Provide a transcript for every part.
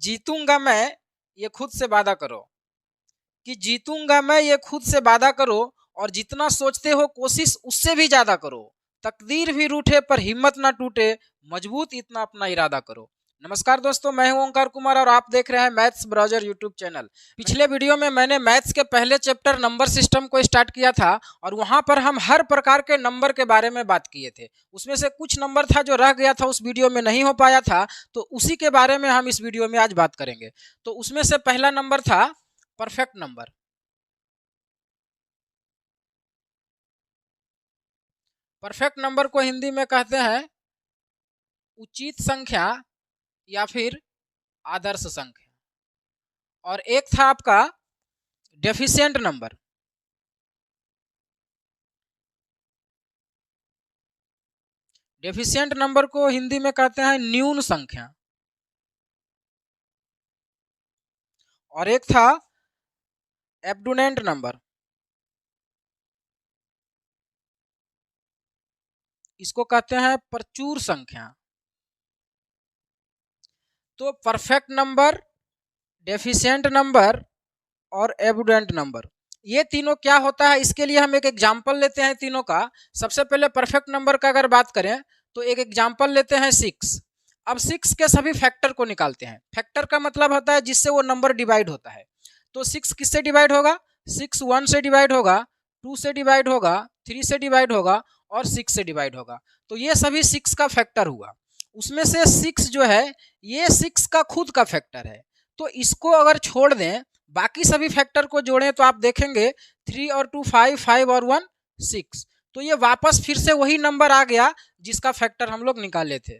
जीतूंगा मैं ये खुद से वादा करो, कि जीतूंगा मैं ये खुद से वादा करो, और जितना सोचते हो कोशिश उससे भी ज्यादा करो। तकदीर भी रूठे पर हिम्मत ना टूटे, मजबूत इतना अपना इरादा करो। नमस्कार दोस्तों, मैं हूं ओंकार कुमार और आप देख रहे हैं मैथ्स ब्राउजर यूट्यूब चैनल। पिछले वीडियो में मैंने मैथ्स के पहले चैप्टर नंबर सिस्टम को स्टार्ट किया था और वहां पर हम हर प्रकार के नंबर के बारे में बात किए थे। उसमें से कुछ नंबर था जो रह गया था, उस वीडियो में नहीं हो पाया था, तो उसी के बारे में हम इस वीडियो में आज बात करेंगे। तो उसमें से पहला नंबर था परफेक्ट नंबर। परफेक्ट नंबर को हिंदी में कहते हैं उचित संख्या या फिर आदर्श संख्या। और एक था आपका डेफिशिएंट नंबर। डेफिशिएंट नंबर को हिंदी में कहते हैं न्यून संख्या। और एक था एब्डुनेंट नंबर। इसको कहते हैं प्रचुर संख्या। तो परफेक्ट नंबर, डेफिशिएंट नंबर और एब्डुनेंट नंबर, ये तीनों क्या होता है, इसके लिए हम एक एग्जांपल लेते हैं तीनों का। सबसे पहले परफेक्ट नंबर का अगर बात करें तो एक एग्जांपल लेते हैं 6। अब 6 के सभी फैक्टर को निकालते हैं। फैक्टर का मतलब होता है जिससे वो नंबर डिवाइड होता है। तो 6 किससे डिवाइड होगा? 6 1 से डिवाइड होगा, 2 से डिवाइड होगा, 3 से डिवाइड होगा और 6 से डिवाइड होगा। तो ये सभी 6 का फैक्टर हुआ। उसमें से 6 जो है ये 6 का खुद का फैक्टर है। तो इसको अगर छोड़ दें, बाकी सभी फैक्टर को जोड़ें तो आप देखेंगे 3 और 2 5, 5 और 1 6। तो ये वापस फिर से वही नंबर आ गया जिसका फैक्टर हम लोग निकाले थे।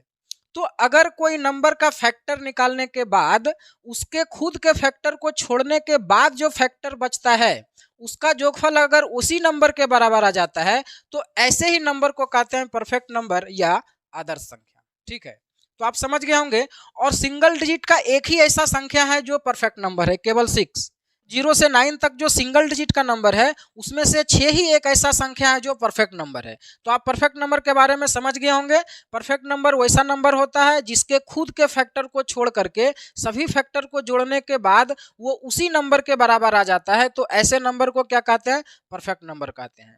तो अगर कोई नंबर का फैक्टर निकालने के बाद उसके खुद के फैक्टर को छोड़ने के बाद जो फैक्टर बचता है उसका जोगफल अगर उसी नंबर के बराबर आ जाता है तो ऐसे ही नंबर को कहते हैं परफेक्ट नंबर या आदर्श संख्या। ठीक है, तो आप समझ गए होंगे। और सिंगल डिजिट का एक ही ऐसा संख्या है जो परफेक्ट नंबर है, केवल 6। 0 से 9 तक जो सिंगल डिजिट का नंबर है उसमें से 6 ही एक ऐसा संख्या है जो परफेक्ट नंबर है। तो आप परफेक्ट नंबर के बारे में समझ गए होंगे। परफेक्ट नंबर वैसा नंबर होता है जिसके खुद के फैक्टर को छोड़ करके सभी फैक्टर को जोड़ने के बाद वो उसी नंबर के बराबर आ जाता है। तो ऐसे नंबर को क्या कहते हैं? परफेक्ट नंबर कहते हैं।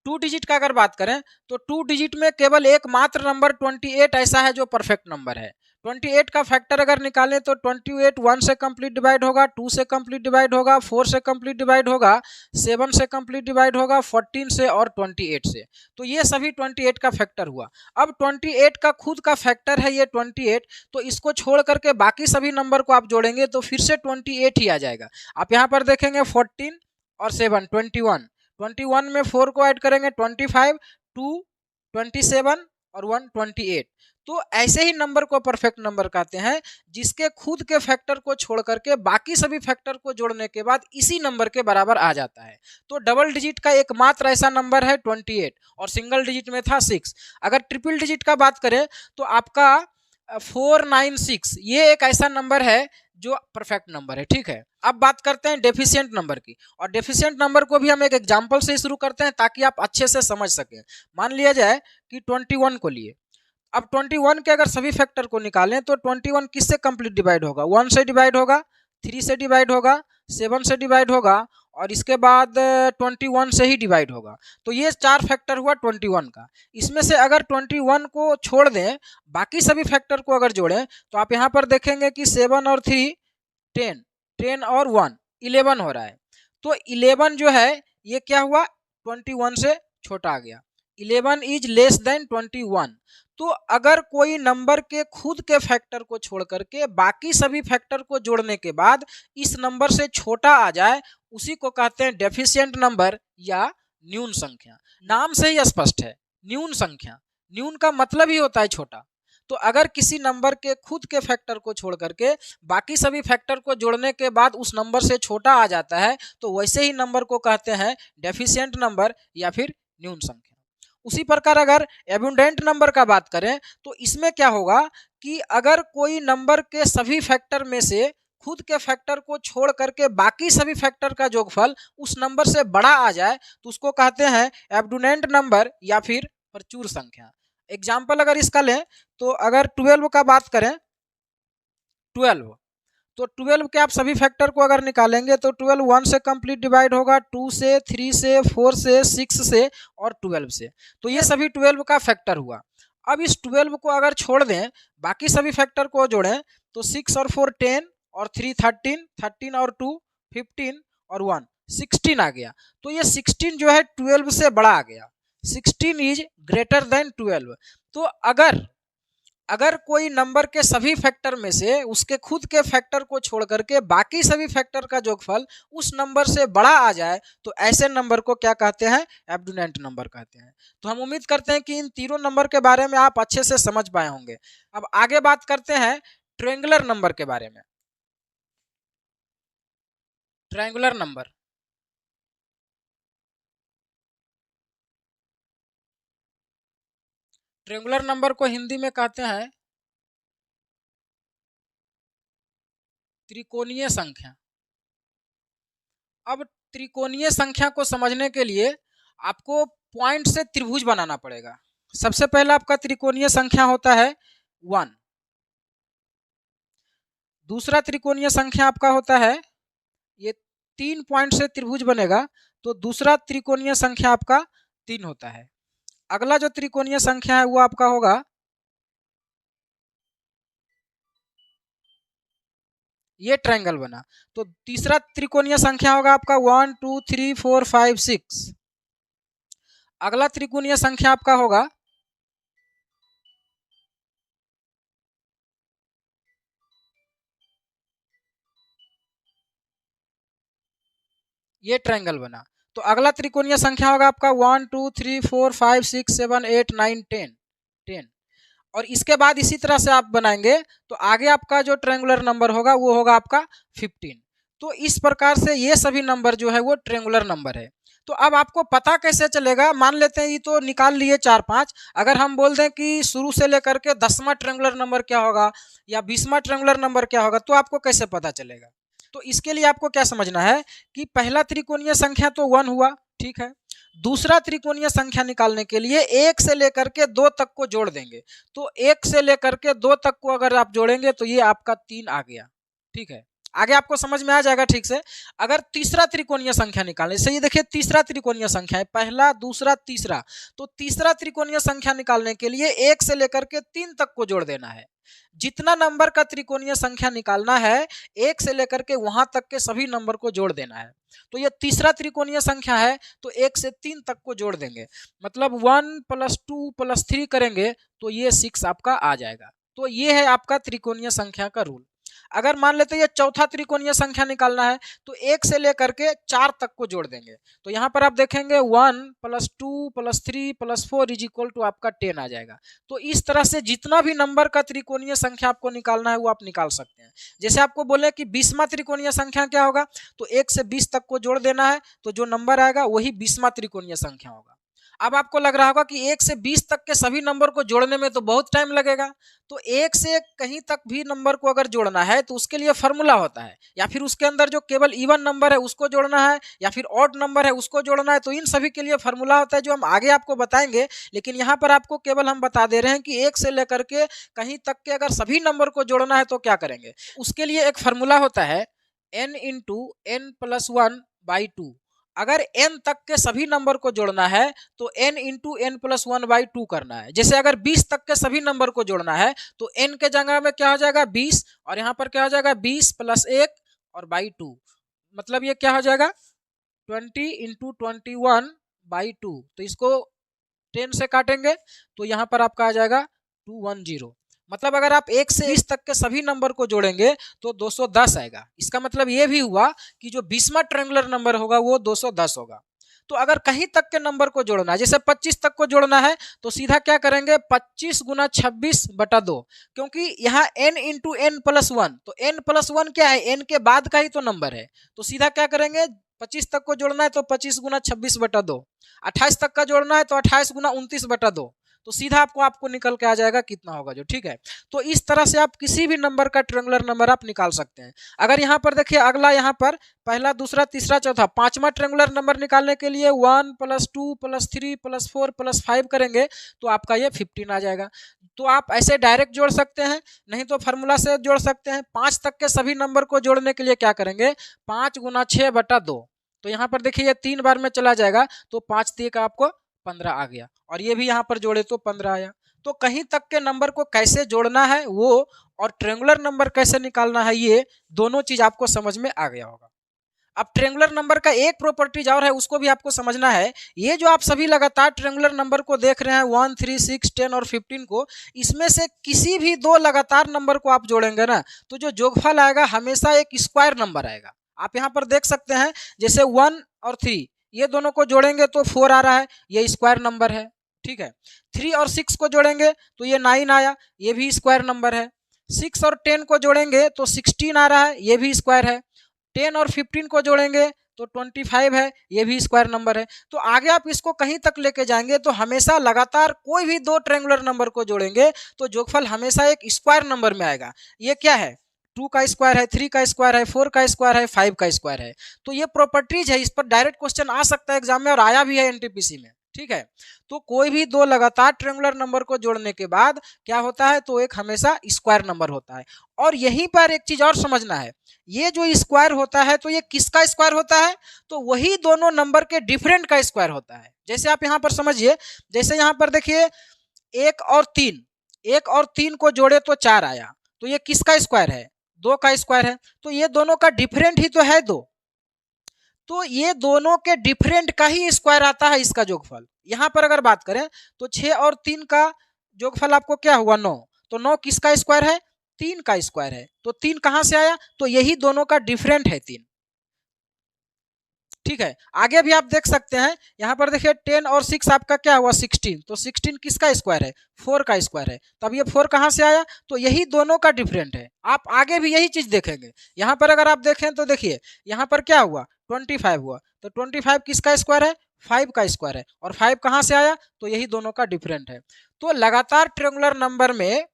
2 डिजिट का अगर बात करें तो 2 डिजिट में केवल एकमात्र नंबर 28 ऐसा है जो परफेक्ट नंबर है। 28 का फैक्टर अगर निकालें तो 28 1 से कंप्लीट डिवाइड होगा, 2 से कंप्लीट डिवाइड होगा, 4 से कंप्लीट डिवाइड होगा, 7 से कंप्लीट डिवाइड होगा, 14 से और 28 से। तो ये सभी 28 का फैक्टर हुआ। अब 28 का खुद का फैक्टर है ये 28, तो इसको छोड़ करके बाकी सभी नंबर को आप जोड़ेंगे तो फिर से 28 ही आ जाएगा। आप यहाँ पर देखेंगे 14 और 7 21, 21 में 4 को ऐड करेंगे 25, 2 27 और 1 28। तो ऐसे ही नंबर को परफेक्ट नंबर कहते हैं जिसके खुद के फैक्टर को छोड़ करके बाकी सभी फैक्टर को जोड़ने के बाद इसी नंबर के बराबर आ जाता है। तो डबल डिजिट का एकमात्र ऐसा नंबर है 28 और सिंगल डिजिट में था 6। अगर ट्रिपल डिजिट का बात करें तो आपका 496 ये एक ऐसा नंबर है जो परफेक्ट नंबर है। ठीक है, अब बात करते हैं डेफिशिएंट नंबर की। और डेफिशिएंट नंबर को भी हम एक एग्जांपल से शुरू करते हैं ताकि आप अच्छे से समझ सकें। मान लिया जाए कि 21 को लिए। अब 21 के अगर सभी फैक्टर को निकालें तो 21 किससे कंप्लीट डिवाइड होगा? 1 से डिवाइड होगा, 3 से डिवाइड होगा, 7 से डिवाइड होगा और इसके बाद 21 से ही डिवाइड होगा। तो ये 4 फैक्टर हुआ 21 का। इसमें से अगर 21 को छोड़ दें, बाकी सभी फैक्टर को अगर जोड़ें तो आप यहाँ पर देखेंगे कि 7 और 3 10, 10 और 1 11 हो रहा है। तो 11 जो है ये क्या हुआ? 21 से छोटा आ गया। 11 इज लेस देन 21। तो अगर कोई नंबर के खुद के फैक्टर को छोड़ करके बाकी सभी फैक्टर को जोड़ने के बाद इस नंबर से छोटा आ जाए उसी को कहते हैं डेफिशिएंट नंबर या न्यून संख्या। नाम से ही स्पष्ट है, न्यून संख्या। न्यून का मतलब ही होता है छोटा। तो अगर किसी नंबर के खुद के फैक्टर को छोड़ करके बाकी सभी फैक्टर को जोड़ने के बाद उस नंबर से छोटा आ जाता है तो वैसे ही नंबर को कहते हैं डेफिशिएंट नंबर या फिर न्यून संख्या। उसी प्रकार अगर एबंडेंट नंबर का बात करें तो इसमें क्या होगा कि अगर कोई नंबर के सभी फैक्टर में से खुद के फैक्टर को छोड़ करके बाकी सभी फैक्टर का जोगफल उस नंबर से बड़ा आ जाए तो उसको कहते हैं एबंडेंट नंबर या फिर प्रचुर संख्या। एग्जाम्पल अगर इसका लें तो अगर 12 का बात करें, 12 तो 12 के आप सभी फैक्टर को अगर निकालेंगे तो 12 1 से कंप्लीट डिवाइड होगा, 2 से, 3 से, 4 से, 6 से और 12 से। तो ये सभी 12 का फैक्टर हुआ। अब इस 12 को अगर छोड़ दें, बाकी सभी फैक्टर को जोड़ें तो 6 और 4 10 और 3 13, 13 और 2 15 और 1 16 आ गया। तो ये 16 जो है 12 से बड़ा आ गया, 16 इज ग्रेटर देन 12। तो अगर कोई नंबर के सभी फैक्टर में से उसके खुद के फैक्टर को छोड़ करके बाकी सभी फैक्टर का जोगफल उस नंबर से बड़ा आ जाए तो ऐसे नंबर को क्या कहते हैं? एब्डुनेंट नंबर कहते हैं। तो हम उम्मीद करते हैं कि इन तीनों नंबर के बारे में आप अच्छे से समझ पाए होंगे। अब आगे बात करते हैं ट्रायंगुलर नंबर के बारे में। ट्रायंगुलर नंबर, ट्रायंगुलर नंबर को हिंदी में कहते हैं त्रिकोणीय संख्या। अब त्रिकोणीय संख्या को समझने के लिए आपको पॉइंट से त्रिभुज बनाना पड़ेगा। सबसे पहला आपका त्रिकोणीय संख्या होता है 1। दूसरा त्रिकोणीय संख्या आपका होता है, ये 3 पॉइंट से त्रिभुज बनेगा तो दूसरा त्रिकोणीय संख्या आपका 3 होता है। अगला जो त्रिकोणीय संख्या है वो आपका होगा, ये ट्रायंगल बना तो तीसरा त्रिकोणीय संख्या होगा आपका 1 2 3 4 5 6। अगला त्रिकोणीय संख्या आपका होगा, ये ट्रायंगल बना तो अगला त्रिकोणीय संख्या होगा आपका 1 2 3 4 5 6 7 8 9 10 10। और इसके बाद इसी तरह से आप बनाएंगे तो आगे आपका जो ट्रायंगुलर नंबर होगा वो होगा आपका 15। तो इस प्रकार से ये सभी नंबर जो है वो ट्रायंगुलर नंबर है। तो अब आपको पता कैसे चलेगा? मान लेते हैं ये तो निकाल लिए 4 5, अगर हम बोल दें कि शुरू से लेकर के 10वां ट्रायंगुलर नंबर क्या होगा या 20वां ट्रायंगुलर नंबर क्या होगा, तो आपको कैसे पता चलेगा? तो इसके लिए आपको क्या समझना है कि पहला त्रिकोणीय संख्या तो 1 हुआ, ठीक है। दूसरा त्रिकोणीय संख्या निकालने के लिए 1 से लेकर के 2 तक को जोड़ देंगे। तो 1 से लेकर के 2 तक को अगर आप जोड़ेंगे तो ये आपका 3 आ गया, ठीक है। आगे आपको समझ में आ जाएगा ठीक से। अगर तीसरा त्रिकोणीय संख्या निकालने से, ये देखिए तीसरा त्रिकोणीय संख्या है, पहला दूसरा तीसरा, तो तीसरा त्रिकोणीय संख्या निकालने के लिए 1 से लेकर के 3 तक को जोड़ देना है। जितना नंबर का त्रिकोणीय संख्या निकालना है 1 से लेकर के वहां तक के सभी नंबर को जोड़ देना है। तो ये तीसरा त्रिकोणीय संख्या है तो 1 से 3 तक को जोड़ देंगे, मतलब 1 + 2 + 3 करेंगे तो ये 6 आपका आ जाएगा। तो ये है आपका त्रिकोणीय संख्या का रूल। अगर मान लेते हैं ये चौथा त्रिकोणीय संख्या निकालना है तो 1 से लेकर के 4 तक को जोड़ देंगे। तो यहाँ पर आप देखेंगे 1 + 2 + 3 + 4 = आपका 10 आ जाएगा। तो इस तरह से जितना भी नंबर का त्रिकोणीय संख्या आपको निकालना है वो आप निकाल सकते हैं। जैसे आपको बोले कि 20वां त्रिकोणीय संख्या क्या होगा, तो 1 से 20 तक को जोड़ देना है तो जो नंबर आएगा वही 20वां त्रिकोणीय संख्या होगा। अब आपको लग रहा होगा कि 1 से 20 तक के सभी नंबर को जोड़ने में तो बहुत टाइम लगेगा। तो 1 से कहीं तक भी नंबर को अगर जोड़ना है तो उसके लिए फॉर्मूला होता है, या फिर उसके अंदर जो केवल इवन नंबर है उसको जोड़ना है या फिर ऑड नंबर है उसको जोड़ना है। तो इन सभी के लिए फॉर्मूला होता है जो हम आगे आपको बताएंगे। लेकिन यहाँ पर आपको केवल हम बता दे रहे हैं कि 1 से लेकर के कहीं तक के अगर सभी नंबर को जोड़ना है तो क्या करेंगे। उसके लिए एक फॉर्मूला होता है n × n + 1/2। अगर n तक के सभी नंबर को जोड़ना है तो n × n + 1/2 करना है। जैसे अगर 20 तक के सभी नंबर को जोड़ना है तो n के जगह में क्या हो जाएगा 20, और यहाँ पर क्या हो जाएगा 20 + 1 और /2, मतलब ये क्या हो जाएगा 20 × 21/2। तो इसको 10 से काटेंगे तो यहाँ पर आपका आ जाएगा 210। मतलब अगर आप 1 से 20 तक के सभी नंबर को जोड़ेंगे तो 210 आएगा। इसका मतलब ये भी हुआ कि जो 20वां ट्रायंगुलर नंबर होगा वो 210 होगा। तो अगर कहीं तक के नंबर को जोड़ना है, जैसे 25 तक को जोड़ना है तो सीधा क्या करेंगे 25 × 26/2, क्योंकि यहाँ n × n + 1, तो n + 1 क्या है, n के बाद का ही तो नंबर है। तो सीधा क्या करेंगे 25 तक को जोड़ना है तो 25 × 26/2, 28 तक का जोड़ना है तो 28 × 29/2, तो सीधा आपको निकल के आ जाएगा कितना होगा जो, ठीक है। तो इस तरह से आप किसी भी नंबर का ट्रायंगुलर नंबर आप निकाल सकते हैं। अगर यहाँ पर देखिए अगला, यहाँ पर पहला, दूसरा, तीसरा, चौथा, पांचवा ट्रायंगुलर नंबर निकालने के लिए 1 + 2 + 3 + 4 + 5 करेंगे तो आपका ये 15 आ जाएगा। तो आप ऐसे डायरेक्ट जोड़ सकते हैं, नहीं तो फार्मूला से जोड़ सकते हैं। 5 तक के सभी नंबर को जोड़ने के लिए क्या करेंगे, 5 × 6/2। तो यहाँ पर देखिए ये 3 बार में चला जाएगा तो 5 3 का आपको 15 आ गया, और ये भी यहाँ पर जोड़े तो 15 आया। तो कहीं तक के नंबर को कैसे जोड़ना है वो, और ट्रायंगुलर नंबर कैसे निकालना है, ये दोनों चीज आपको समझ में आ गया होगा। अब ट्रायंगुलर नंबर का एक प्रॉपर्टीज और है, उसको भी आपको समझना है। ये जो आप सभी लगातार ट्रायंगुलर नंबर को देख रहे हैं 1 3 6 10 और 15 को, इसमें से किसी भी दो लगातार नंबर को आप जोड़ेंगे ना तो जो जोगफल आएगा हमेशा एक स्क्वायर नंबर आएगा। आप यहाँ पर देख सकते हैं, जैसे 1 और 3 ये दोनों को जोड़ेंगे तो 4 आ रहा है, ये स्क्वायर नंबर है, ठीक है। 3 और 6 को जोड़ेंगे तो ये 9 आया, ये भी स्क्वायर नंबर है। 6 और 10 को जोड़ेंगे तो 16 आ रहा है, ये भी स्क्वायर है। 10 और 15 को जोड़ेंगे तो 25 है, ये भी स्क्वायर नंबर है। तो आगे आप इसको कहीं तक लेके जाएंगे तो हमेशा लगातार कोई भी दो ट्रायंगुलर नंबर को जोड़ेंगे तो जोगफल हमेशा एक स्क्वायर नंबर में आएगा। ये क्या है, 2 का स्क्वायर है, 3 का स्क्वायर है, 4 का स्क्वायर है, 5 का स्क्वायर है। तो ये प्रॉपर्टीज है, इस पर डायरेक्ट क्वेश्चन आ सकता है एग्जाम में, और आया भी है एनटीपीसी में, ठीक है। तो कोई भी दो लगातार ट्रायंगुलर नंबर को जोड़ने के बाद क्या होता है, तो एक हमेशा स्क्वायर नंबर होता है। और यहीं पर एक चीज और समझना है, ये जो स्क्वायर होता है तो ये किसका स्क्वायर होता है, तो वही दोनों नंबर के डिफरेंट का स्क्वायर होता है। जैसे आप यहाँ पर समझिए, जैसे यहाँ पर देखिए 1 और 3 को जोड़े तो 4 आया, तो ये किसका स्क्वायर है, 2 का स्क्वायर है। तो ये दोनों का डिफरेंट ही तो है 2, तो ये दोनों के डिफरेंट का ही स्क्वायर आता है इसका जोगफल। यहाँ पर अगर बात करें तो 6 और 3 का जोगफल आपको क्या हुआ, 9। तो 9 किसका स्क्वायर है, 3 का स्क्वायर है। तो 3 कहां से आया, तो यही दोनों का डिफरेंट है 3, ठीक है। आगे भी आप देख सकते हैं, यहाँ पर देखिए 10 और 6 आपका क्या हुआ, 16। तो 16 किसका स्क्वायर है, 4 का स्क्वायर है। तब ये 4 कहां से आया, तो यही दोनों का डिफरेंट है। आप आगे भी यही चीज देखेंगे। यहाँ पर अगर आप देखें तो देखिए यहाँ पर क्या हुआ, 25 हुआ। तो 25 किसका स्क्वायर है, 5 का स्क्वायर है। और 5 कहां से आया, तो यही दोनों का डिफरेंट है। तो लगातार ट्रायंगुलर नंबर में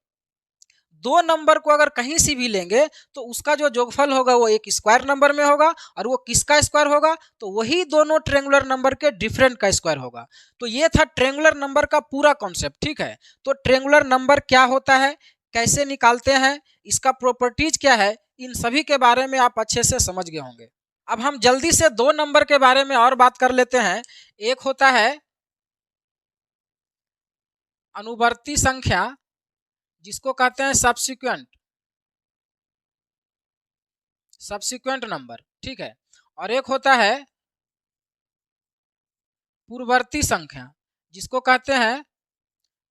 दो नंबर को अगर कहीं से भी लेंगे तो उसका जो जोगफल होगा वो एक स्क्वायर नंबर में होगा, और वो किसका स्क्वायर होगा, तो वही दोनों ट्रायंगुलर नंबर के डिफरेंट का स्क्वायर होगा। तो ये था ट्रायंगुलर नंबर का पूरा कॉन्सेप्ट, ठीक है। तो ट्रायंगुलर नंबर क्या होता है, कैसे निकालते हैं, इसका प्रॉपर्टीज क्या है, इन सभी के बारे में आप अच्छे से समझ गए होंगे। अब हम जल्दी से दो नंबर के बारे में और बात कर लेते हैं। एक होता है अनुवर्ती संख्या, जिसको कहते हैं सब्सिक्वेंट नंबर, ठीक है। और एक होता है पूर्ववर्ती संख्या, जिसको कहते हैं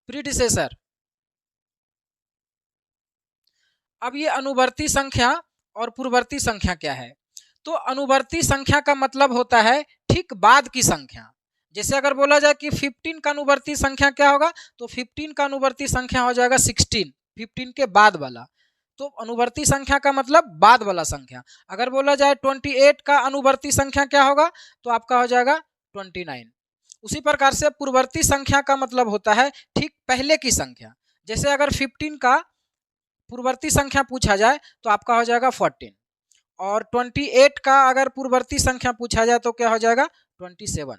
प्रीडिसेसर। अब ये अनुवर्ती संख्या और पूर्ववर्ती संख्या क्या है, तो अनुवर्ती संख्या का मतलब होता है ठीक बाद की संख्या। जैसे अगर बोला जाए कि 15 का अनुवर्ती संख्या क्या होगा, तो 15 का अनुवर्ती संख्या हो जाएगा 16, 15 के बाद वाला। तो अनुवर्ती संख्या का मतलब बाद वाला संख्या। अगर बोला जाए 28 का अनुवर्ती संख्या क्या होगा, तो आपका हो जाएगा 29। उसी प्रकार से पूर्ववर्ती संख्या का मतलब होता है ठीक पहले की संख्या। जैसे अगर 15 का पूर्ववर्ती संख्या पूछा जाए तो आपका हो जाएगा 14, और 28 का अगर पूर्ववर्ती संख्या पूछा जाए तो क्या हो जाएगा 27।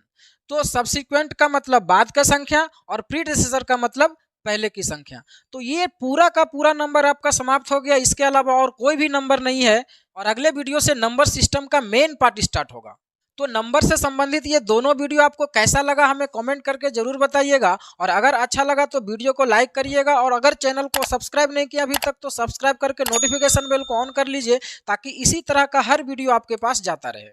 तो सब्सिक्वेंट का मतलब बाद का संख्या, और प्रीडिसेसर का मतलब पहले की संख्या। तो ये पूरा का पूरा नंबर आपका समाप्त हो गया, इसके अलावा और कोई भी नंबर नहीं है। और अगले वीडियो से नंबर सिस्टम का मेन पार्ट स्टार्ट होगा। तो नंबर से संबंधित ये दोनों वीडियो आपको कैसा लगा हमें कमेंट करके जरूर बताइएगा, और अगर अच्छा लगा तो वीडियो को लाइक करिएगा, और अगर चैनल को सब्सक्राइब नहीं किया अभी तक तो सब्सक्राइब करके नोटिफिकेशन बेल को ऑन कर लीजिए, ताकि इसी तरह का हर वीडियो आपके पास जाता रहे।